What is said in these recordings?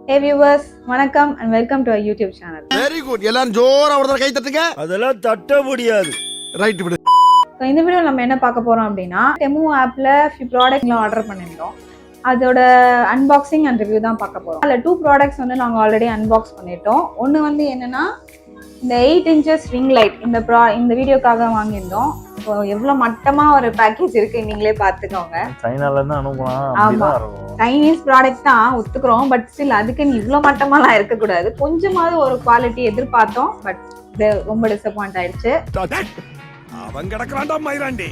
Hey viewers, வணக்கம் and welcome to our YouTube channel. Very good. எல்லாரும் ஜோரா ஒரு தடவை கை தட்டுங்க. அதெல்லாம் தட்ட முடியாது. ரைட் விடு. So இந்த வீடியோ நம்ம என்ன பார்க்க போறோம் அப்படின்னா Temu ஆப்ல few products ஆர்டர் பண்ணிருந்தோம். அதோட அன்பாக்சிங் அண்ட் ரிவ்யூ தான் பார்க்க போறோம். அதுல 2 products வந்து நாங்க ஆல்ரெடி அன்பாக்ஸ் பண்ணிட்டோம். ஒன்னு வந்து என்னன்னா இந்த 8 inches ring light இந்த வீடியோக்காக வாங்கியிருந்தோம். இப்போ எவ்வளவு மட்டமா ஒரு பேக்கேஜ் இருக்கு நீங்களே பாத்துக்கோங்க. சைனால இருந்து அனுப்பலாம் அப்படிதான் இருக்கும். சைனீஸ் ப்ராடக்ட் தான் ஒத்துக்கிறோம், பட் ஸ்டில் அதுக்கு இவ்வளோ மட்டமாலாம் இருக்கக்கூடாது. கொஞ்சமாவது ஒரு குவாலிட்டி எதிர்பார்த்தோம், பட் ரொம்ப டிசப்பாயிண்ட் ஆயிடுச்சு. அவன் கிடக்குறான்டா மயிராண்டி.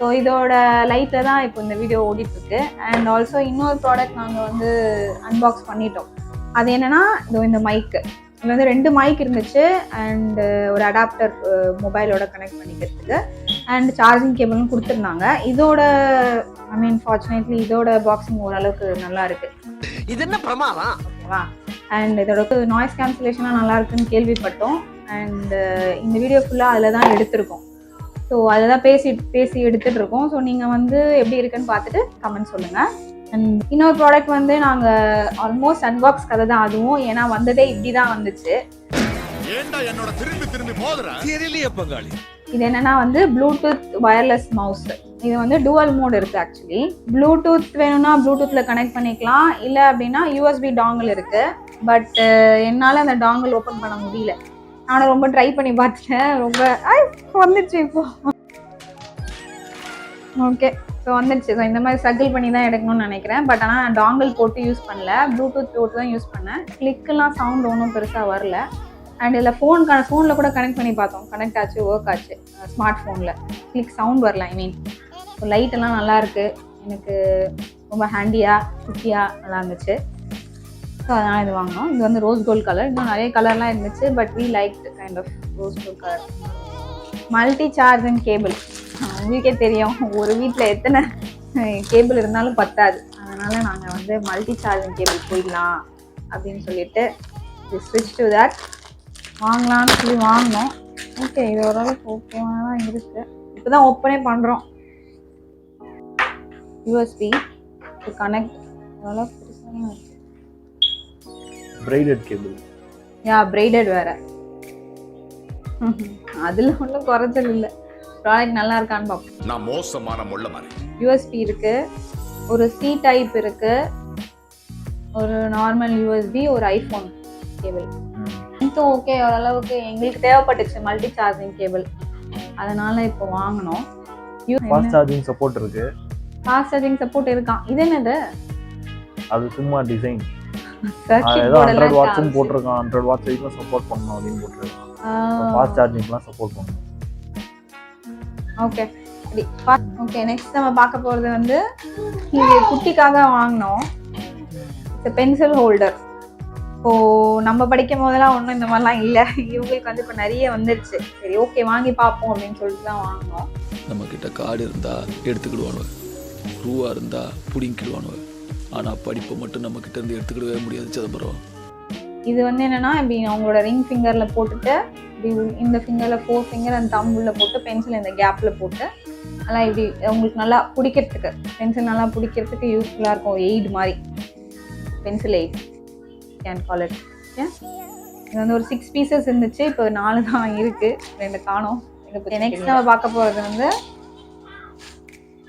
ஸோ இதோட லைட்டில் தான் இப்போ இந்த வீடியோ ஓடிட்டு இருக்கு. அண்ட் ஆல்சோ இன்னொரு ப்ராடக்ட் நாங்கள் வந்து அன்பாக்ஸ் பண்ணிட்டோம். அது என்னன்னா இந்த மைக்கு. இதில் வந்து 2 மைக் இருந்துச்சு அண்ட் ஒரு அடாப்டர் மொபைலோட கனெக்ட் பண்ணிக்கிறதுக்கு அண்ட் சார்ஜிங் கேபிளும் கொடுத்துருந்தாங்க. இதோட ஃபார்ச்சுனேட்லி இதோட பாக்ஸிங் ஓரளவுக்கு நல்லா இருக்கு. இது என்ன பிரமாதம் ஓகேவா? அண்ட் இதோட நாய்ஸ் கேன்சலேஷனாக நல்லா இருக்குன்னு கேள்விப்பட்டோம். அண்ட் இந்த வீடியோ ஃபுல்லாக அதில் தான் எடுத்திருக்கோம். ஸோ அதில் தான் பேசி எடுத்துகிட்டு இருக்கோம். ஸோ நீங்கள் வந்து எப்படி இருக்குன்னு பார்த்துட்டு கமெண்ட் சொல்லுங்கள். அண்ட் இன்னொரு ப்ராடக்ட் வந்து நாங்கள் ஆல்மோஸ்ட் அன்பாக்ஸ் கதை தான் அதுவும். ஏன்னா வந்ததே இப்படி தான் வந்துச்சு. இது என்னன்னா வந்து ப்ளூடூத் வயர்லெஸ் மவுஸ். இது வந்து டூவல் மோட் இருக்கு. ஆக்சுவலி ப்ளூடூத் வேணும்னா ப்ளூடூத்ல கனெக்ட் பண்ணிக்கலாம், இல்லை அப்படின்னா யூஎஸ்பி டாங்கிள் இருக்கு. பட் என்னால் அந்த டாங்கிள் ஓப்பன் பண்ண முடியல. நானும் ரொம்ப ட்ரை பண்ணி பார்த்துட்டேன். ரொம்ப வந்துடுச்சு இப்போ. ஓகே, ஸோ வந்துடுச்சு. ஸோ இந்த மாதிரி ஸ்ட்ரகிள் பண்ணி தான் எடுக்கணும்னு நினைக்கிறேன். பட் ஆனால் நான் டாங்கிள் போட்டு யூஸ் பண்ணல, ப்ளூடூத் போட்டு தான் யூஸ் பண்ணேன். கிளிக்கெல்லாம் சவுண்ட் ஒன்றும் பெருசாக வரல. அண்ட் இதில் ஃபோனில் கூட கனெக்ட் பண்ணி பார்த்தோம், கனெக்ட் ஆச்சு, ஒர்க் ஆச்சு. ஸ்மார்ட் ஃபோனில் கிளிக் சவுண்ட் வரல. ஸோ லைட்டெல்லாம் நல்லா இருக்குது. எனக்கு ரொம்ப ஹேண்டியாக குட்டியாக நல்லா இருந்துச்சு. ஸோ அதனால் இது வாங்கினோம். இது வந்து ரோஸ் கோல்ட் கலர். இன்னும் நிறைய கலர்லாம் இருந்துச்சு, but we like kind of rose gold colour. Multi charging cable. உங்களுக்கே தெரியும் ஒரு வீட்டில் எத்தனை கேபிள் இருந்தாலும் பத்தாது. அதனால் நாங்கள் வந்து மல்டி சார்ஜிங் கேபிள் போயிடலாம் அப்படின்னு சொல்லிட்டு ஸ்விட்ச் டு தட் வாங்கலான்னு சொல்லி வாங்கினோம். ஓகே, இது ஓரளவுக்கு ஓகேவாக தான் இருக்குது. இப்போ தான் ஓப்பனே பண்ணுறோம். யூஎஸ்பி டு கனெக்ட் ஓரளவுக்கு பெருசாக இருக்குது. Braided cable. பிரைடட் வேற. அதில் ஒன்றும் குறைச்சல் இல்லை. ப்ராடக்ட் நல்லா இருக்கான்னு பார்ப்போம். நான் மோசமான முள்ள மாதிரி. யூஎஸ்பி இருக்கு, ஒரு சி டைப் இருக்கு, ஒரு நார்மல் யூஎஸ்பி, ஒரு ஐஃபோன் கேபிள். இதுவும் ஓகே, ஓரளவுக்கு எங்களுக்கு தேவைப்பட்டுச்சு மல்டி சார்ஜிங் கேபிள். அதனால இப்போ வாங்கினோம். ஃபாஸ்ட் சார்ஜிங் சப்போர்ட் இருக்கு. ஃபாஸ்ட் சார்ஜிங் சப்போர்ட் இருக்கான். இது என்னது? அது சும்மா டிசைன். சர்க்யூட் ஏதோ 100 போர்டுல வாட்ஸ்னு போட்டிருக்கான். 100 வாட்ஸ் வரைக்கும் சப்போர்ட் பண்ணணும் அப்படின்னு போட்டிருக்கான். ஃபாஸ்ட் சார்ஜிங்லாம் சப்போர்ட் பண்ணணும். Okay okay. நெக்ஸ்ட் நம்ம பார்க்க போகிறது வந்து இது குட்டிக்காக வாங்கினோம். Pencil holder. இப்போ நம்ம படிக்கும் போதெல்லாம் ஒன்றும் இந்த மாதிரிலாம் இல்லை. இவங்களுக்கு வந்து இப்போ நிறைய வந்துருச்சு. சரி ஓகே வாங்கி பார்ப்போம் அப்படின்னு சொல்லிட்டு தான் வாங்கினோம். நம்ம கிட்ட கார்டு இருந்தா எடுத்துக்கிடுவானுவ, ரூவா இருந்தா புடிங்கிடுவானுவ. ஆனா படிப்பை மட்டும் நம்ம கிட்ட இருந்து எடுத்துக்கிடவே முடியாது சிதம்பரம். இது வந்து என்னன்னா இப்படி அவங்களோட ரிங் ஃபிங்கர்ல போட்டுட்டு இந்த ஃபிங்கர்ல 4 ஃபிங்கர் அந்த தம்புள்ள போட்டு பென்சில் இந்த கேப்ல போட்டு அதெல்லாம் இப்படி உங்களுக்கு நல்லா பிடிக்கிறதுக்கு, பென்சில் நல்லா பிடிக்கிறதுக்கு யூஸ்ஃபுல்லாக இருக்கும். எய்ட் மாதிரி, pencil eight can call it. இது வந்து ஒரு 6 பீசஸ் இருந்துச்சு. இப்போ 4 தான் இருக்கு, 2 காணோம். நெக்ஸ்ட் நம்ம பார்க்க போகிறது வந்து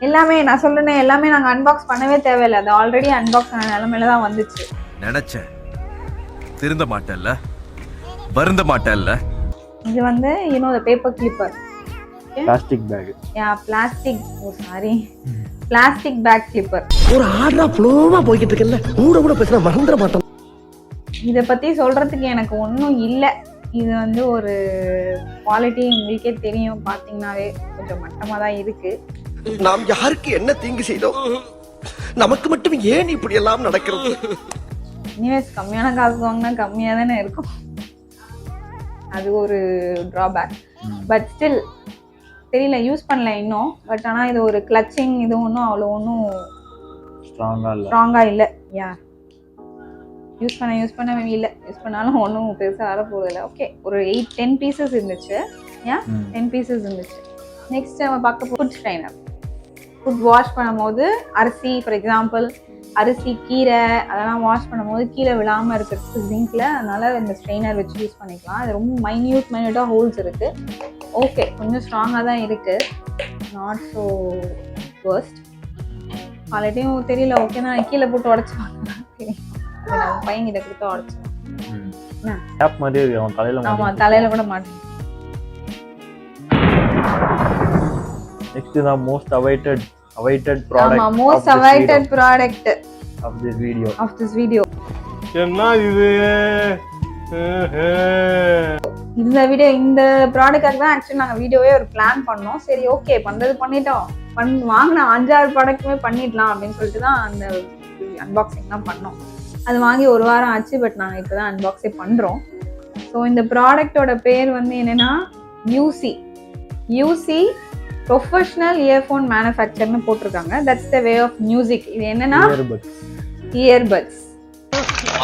எல்லாமே நான் சொல்றேன், எல்லாமே நாங்கள் அன்பாக்ஸ் பண்ணவே தேவையில்லை. அது ஆல்ரெடி அன்பாக்ஸ் பண்ண நிலைமையில தான் வந்துச்சு. நினைச்சேன் திருந்த மாட்டேல்ல, வருந்த மாட்டேல்ல. இது வந்து paper clipper. Plastic bag. Plastic bag clipper. ஒரு ஆர்டரா ஃப்ளோவா போய்கிட்டு இருக்கல, கூட பேசினா மறந்துட மாட்டோம். இதை பத்தி சொல்றதுக்கு எனக்கு ஒன்றும் இல்லை. இது வந்து ஒரு குவாலிட்டி உங்களுக்கே தெரியும், பார்த்தீங்கன்னாவே கொஞ்சம் மட்டமாக தான் இருக்கு. நாம் யாருக்கு என்ன தீங்கு செய்தோம்? நமக்கு மட்டும் ஏன் இப்படி எல்லாம் நடக்கிறது? இனிவேஸ் கம்மியான காசு வாங்கினா கம்மியாக தானே இருக்கும். அது ஒரு ட்ராபேக். பட் ஸ்டில் தெரியல, யூஸ் பண்ணல இன்னும். பட் ஆனால் இது ஒரு கிளச்சிங் இது ஒன்றும் அவ்வளோ ஒன்றும் ஸ்ட்ராங்காக இல்லை. யூஸ் பண்ண இல்லை. யூஸ் பண்ணாலும் ஒன்றும் பெருசாக வர போகிறதில்ல. ஓகே, ஒரு 10 பீசஸ் இருந்துச்சு. 10 பீசஸ் இருந்துச்சு. நெக்ஸ்ட் நம்ம பார்க்க ஃபுட் ஸ்ட்ரைனர். ஃபுட் வாஷ் பண்ணும்போது அரிசி ஃபார் எக்ஸாம்பிள் அரிசி கீரை அதெல்லாம் வாஷ் பண்ணும்போது கீழே விழாமல் இருக்கிறதுக்கு ஜிங்க்ல, அதனால இந்த ஸ்ட்ரெயினர் வச்சு யூஸ் பண்ணிக்கலாம். அது ரொம்ப மைன்யூட்டாக ஹோல்ஸ் இருக்கு. ஓகே, கொஞ்சம் ஸ்ட்ராங்காக தான் இருக்கு, நாட் ஸோ வேர்ஸ்ட். குவாலிட்டியும் தெரியல. ஓகே நான் கீழே போட்டு உடச்சுவாங்க, பையன் கிட்ட கொடுத்து உடச்சுவேன். கேப் மாதிரி இருக்கு, அவன் தலையில. ஆமாம், தலையில கூட மாட்டேன். Next is the most awaited product. ஆமா, most awaited product of this video. என்ன இது? இந்த ப்ராடக்ட்டுக்கு தான் ஆக்சுவலி நாங்கள் வீடியோவே ஒரு பிளான் பண்ணோம். சரி ஓகே பண்ணிட்டோம், வாங்கின 5-6 ப்ராடக்ட்டுமே பண்ணிடலாம் அப்படின்னு சொல்லிட்டு தான் அந்த அன்பாக்சிங்லாம் பண்ணோம். அது வாங்கி 1 வாரம் ஆச்சு, பட் நாங்கள் இப்போ தான் அன்பாக்ஸே பண்ணுறோம். ஸோ இந்த ப்ராடக்டோட பேர் வந்து என்னென்னா யூசி ப்ரொஃபஷனல் இயர்ஃபோன் மேனுஃபேக்சர்னு போட்டிருக்காங்க. That's the way of music. இது என்னன்னா இயர்பட்ஸ்.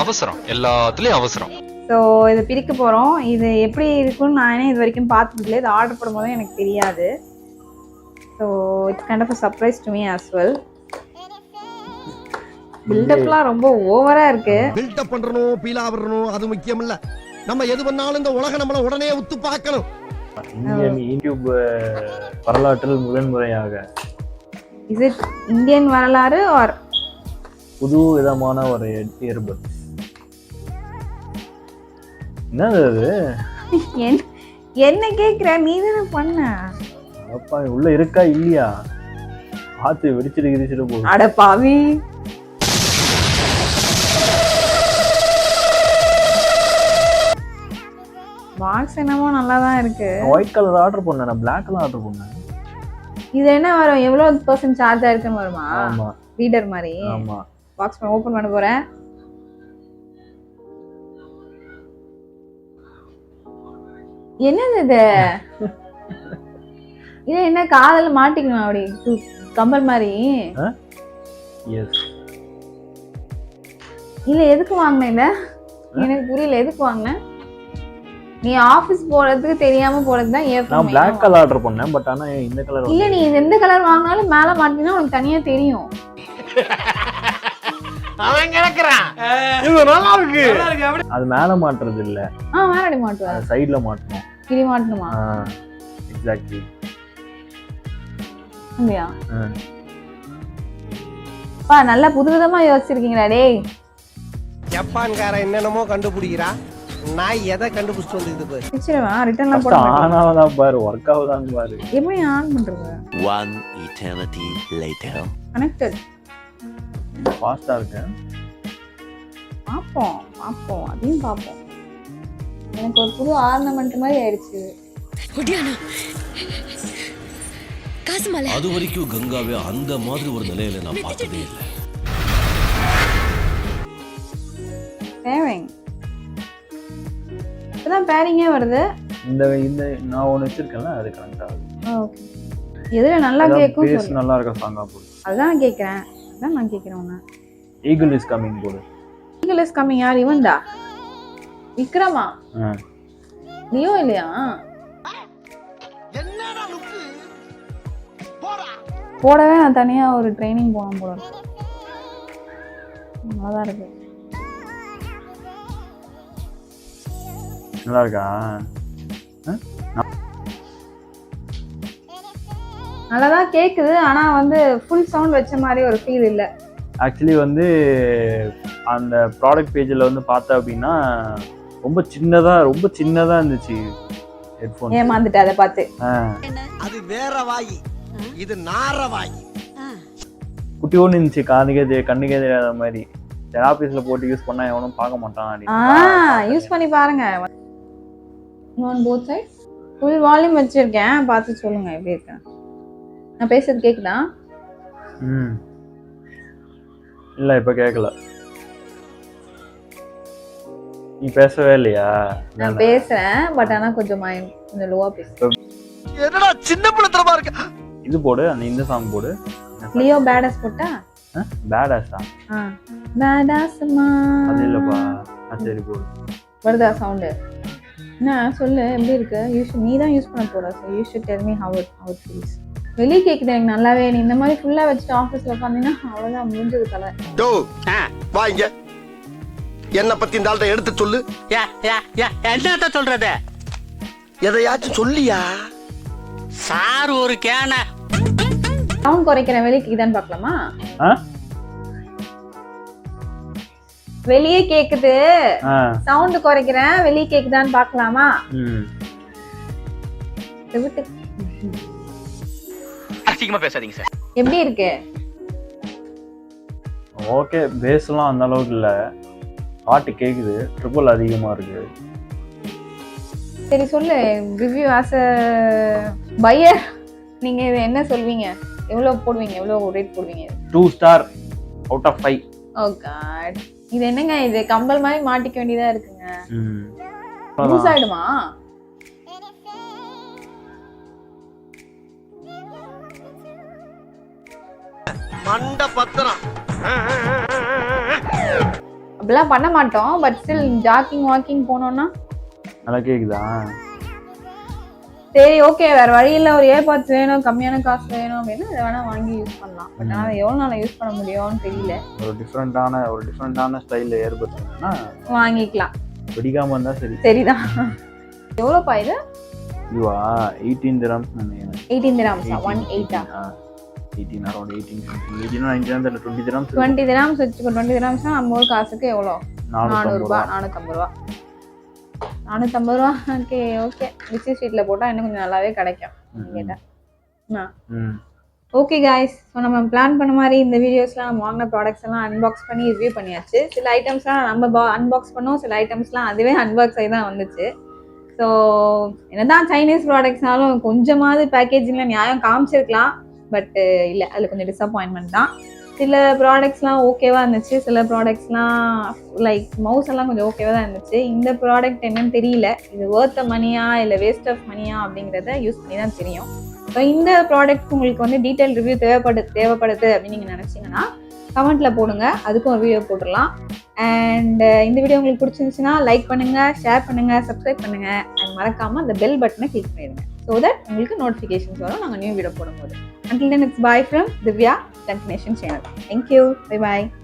அவசரம், எல்லாத்துலயும் அவசரம். ஸோ இதை பிரிக்க போகிறோம். இது எப்படி இருக்குன்னு நானே இது வரைக்கும் பார்த்ததில்லை. இது ஆர்டர் பண்ணும்போது எனக்கு தெரியாது. So it's kind of a surprise to me as well. பில்டப்லாம் ரொம்ப ஓவரா இருக்கு. பில்டப் பண்றணும், பீலா வரணும், அது முக்கியம் இல்ல. நம்ம எது பண்ணாலும் இந்த உலகம் நம்மள உடனே உத்து பார்க்கணும். இந்தியன் யூடியூப் வரலாற்றில் முதன்முறையாக இஸ் இட் இந்தியன் வரலாறு ஆர் புது விதமான ஒரு இயர்பட்? என்னது அது? என்ன கேக்குற? நீ தானே பண்ண. அப்பா உள்ள இருக்கா இல்லையா பார்த்து வெடிச்சிட்டு போகுது. அட பாவி, பாக்ஸ் என்னமோ நல்லா தான் இருக்கு. ஒயிட் கலர் ஆர்டர் பண்ணேன், நான் Black கலர் ஆர்டர் பண்ணேன். இது என்ன வரும்? எவ்வளவு % சார்ஜ் ஆயிருக்குன்னு வருமா? ஆமா, ரீடர் மாதிரி. ஆமா. பாக்ஸ் ஓபன் பண்ண போறேன். என்னது இது? இது என்ன காதல மாட்டிக்கணும் அப்படி கம்பல் மாதிரி? எஸ். இல்ல எதுக்கு வாங்கின? இல்ல எனக்கு புரியல, எதுக்கு வாங்கின? நீ ஆபீஸ் போறதுக்கு தெரியாம போறது தான் இயர்ஃபோன். நான் Black கலர் ஆர்டர் பண்ணேன், பட் ஆனா இந்த கலர் இல்ல. நீ எந்த கலர் வாங்கினாலும் மேல மாட்டினா உனக்கு தனியா தெரியும். அவன் கிடக்குறான். இது நல்லா இருக்கு. அது மேல மாட்றது இல்ல. மேலடி மாட்டுவா, சைடுல மாட்டணும். கிரி மாட்டணுமா? எக்ஸாக்ட்லி. அப்படியா? பா நல்லா புதுவிதமா யோசிச்சிருக்கீங்களா டேய். ஜப்பான்காரன் என்னென்னமோ கண்டுபிடிக்கிறா, நான் எதை கண்டுபிடிச்சிட்டு வந்து பாரு. நிச்சயமா ரிட்டர்ன்லாம் போட மாட்டேன். ஆனாதான் பாரு, வொர்க் ஆகுதான் பாரு. எப்படி ஆன் பண்றது? One eternity later. கனெக்டட். ஃபாஸ்டா இருக்கு. பாப்போம் அதையும் பாப்போம். எனக்கு ஒரு புது ஆர்னமெண்ட் மாதிரி ஆயிடுச்சு. அது வரைக்கும் கங்காவே அந்த மாதிரி ஒரு நிலையில நான் பார்த்ததே இல்லை. சேவிங் இப்பதான் பேரிங்கே வருது. இந்த நான் ஒன்னு வச்சிருக்கேன்ல, அது கனெக்ட் ஆகுது. ஓகே, எதுல நல்லா கேக்கும்? பேஸ் நல்லா இருக்க சாங்கா போடு. அதான் நான் கேக்குறேன் உன்ன. ஈகிள் இஸ் கமிங் போடு. ஈகிள் இஸ் கமிங் யார்? இவன்டா விக்ரமா? நீயோ இல்லையா? என்னடா லுக்கு? போடா. போடவே நான் தனியா ஒரு ட்ரைனிங் போனோம் போல இருக்கு. நல்லாதான் இருக்கு. நல்லா இருக்கா? நல்லாதான் கேக்குது, ஆனா வந்து ஃபுல் சவுண்ட் வச்ச மாதிரி ஒரு ஃபீல் இல்ல. ஆக்சுவலி வந்து அந்த ப்ராடக்ட் பேஜ்ல வந்து பார்த்தா அப்படின்னா ரொம்ப சின்னதா இருந்துச்சு ஹெட்ஃபோன். ஏமாந்துட்டு அதை பார்த்து. அது வேற வாயி, இது நார வாயி. குட்டி ஒன்று இருந்துச்சு, கண்ணுக்கே தெரியாத மாதிரி. ஆபீஸ்ல போட்டு யூஸ் பண்ணா எவனும் பார்க்க மாட்டான். யூஸ் பண்ணி பாருங்க. போத் சைட் ஃபுல் வால்யூம் வச்சிருக்கேன், பார்த்து சொல்லுங்க எப்படி இருக்கு. நான் பேசுறது கேக்குதா? இல்ல இப்ப கேட்கல. நீ பேசவே இல்லையா? நான் பேசுறேன், பட் ஆனா கொஞ்சம் லோவா பேசுறேன். என்னடா சின்ன பிள்ளைத்தனமா இருக்கு. இது போடு, இந்த சாங் போடு. லியோ பேடாஸ் போட்டா? பேடாஸா? பேடாஸ்மா அது இல்லப்பா. சரி போடு. வருதா சவுண்ட்? என்ன சொல்லு, எப்படி இருக்கு? நீ தான் யூஸ் பண்ண போற. So you should tell me how it feels. வெளியே கேக்குது எனக்கு நல்லாவே. நீ இந்த மாதிரி ஃபுல்லா வச்சுட்டு ஆஃபீஸ்ல உட்காந்தீங்கன்னா அவ்வளவுதான் முடிஞ்சது தலை. டோ வா இங்க. என்ன பத்தி இந்த ஆள்கிட்ட எடுத்து சொல்லு. என்னத்த சொல்றது? எதையாச்சும் சொல்லியா? சார் ஒரு கேன சவுண்ட் குறைக்கிறேன், வெளியே கேக்குதான்னு பார்க்கலாமா? வெளியே கேக்குது, சவுண்ட் குறைக்கிறேன், வெளியே கேக்குதான்னு பார்க்கலாமா? அசிங்கமா பேசாதீங்க சார். எப்படி இருக்கு? ஓகே, பேஸ்லாம் அந்த அளவுக்கு இல்லை, பாட்டு கேட்குது, ட்ரிபிள் அதிகமாக இருக்கு. சரி சொல்லு, ரிவ்யூ ஆஸ் அ பையர் நீங்க இது என்ன சொல்வீங்க? எவ்வளவு போடுவீங்க? எவ்வளவு ரேட் போடுவீங்க? 2 star out of 5. Oh God, இது என்னங்க இது? கம்பல் மாதிரி மாட்டிக்க வேண்டியதா இருக்குங்க. லூஸ் ஆயிடுமா? மண்ட பத்திரம் அப்படிலாம் பண்ண மாட்டோம், பட் ஸ்டில் ஜாக்கிங் வாக்கிங் போனோம்னா நல்லா கேக்குதா? சரி ஓகே, வேற வழியில் ஒரு ஏர்பாட்ஸ் வேணும், கம்மியான காசு வேணும் அப்படின்னா அதை வேணா வாங்கி யூஸ் பண்ணலாம். பட் ஆனால் எவ்வளோ நாள் யூஸ் பண்ண முடியும்னு தெரியல. ஒரு டிஃப்ரெண்டான ஸ்டைலில் ஏர்பட்ஸ்னா வாங்கிக்கலாம், பிடிக்காம இருந்தா சரி. சரிதான். எவ்வளோப்பா இது? இதுவா 18 dirhams நினைக்கிறேன். 18 dirhams 18 18 அரௌண்ட் 18 19 தெரியல, 20 dirhams. 20 dirhams வச்சுக்கோ. 20 dirhamsனா நம்ம ஊர் காசுக்கு எவ்வளோ? 400 ரூபாய். 450 ரூபா. 450 ரூபா. ஓகே ஓகே, பிசி ஷீட்ல போட்டா இன்னும் கொஞ்சம் நல்லாவே கிடைக்கும் கேட்டா. ஓகே காய்ஸ், ஸோ நம்ம பிளான் பண்ண மாதிரி இந்த வீடியோஸ்லாம் நம்ம வாங்கின ப்ராடக்ட்ஸ் எல்லாம் அன்பாக்ஸ் பண்ணி ரிவ்யூ பண்ணியாச்சு. சில ஐட்டம்ஸ்லாம் நம்ம அன்பாக்ஸ் பண்ணோம், சில ஐட்டம்ஸ்லாம் அதுவே அன்பாக்ஸ் ஆகி தான் வந்துச்சு. ஸோ என்னதான் சைனீஸ் ப்ராடக்ட்ஸ்னாலும் கொஞ்சமாவது பேக்கேஜிங்கில் நியாயம் காமிச்சிருக்கலாம், பட் இல்லை, அதில் கொஞ்சம் டிசப்பாயின்மெண்ட் தான். சில ப்ராடக்ட்ஸ்லாம் ஓகேவாக இருந்துச்சு, சில ப்ராடக்ட்ஸ்லாம் லைக் மவுஸ் எல்லாம் கொஞ்சம் ஓகேவாக தான் இருந்துச்சு. இந்த ப்ராடக்ட் என்னன்னு தெரியல, இது ஒர்த் மணியா இல்லை வேஸ்ட் ஆஃப் மணியா அப்படிங்கிறத யூஸ் பண்ணி தான் தெரியும். ஸோ இந்த ப்ராடக்ட் உங்களுக்கு வந்து டீட்டெயில் ரிவ்யூ தேவைப்படுது அப்படின்னு நீங்கள் நினச்சிங்கன்னா கமெண்ட்டில் போடுங்க, அதுக்கும் ஒரு வீடியோ போட்டுடலாம். அண்ட் இந்த வீடியோ உங்களுக்கு பிடிச்சிருந்துச்சுன்னா லைக் பண்ணுங்கள், ஷேர் பண்ணுங்கள், சப்ஸ்கிரைப் பண்ணுங்கள், அண்ட் மறக்காமல் அந்த பெல் பட்டனை கிளிக் பண்ணிடுங்க. ஸோ தட் உங்களுக்கு நோட்டிஃபிகேஷன்ஸ் வரும் நாங்கள் நியூ வீடியோ போடும்போது. Until then, it's bye from Divya Destination Channel. Thank you. Bye bye.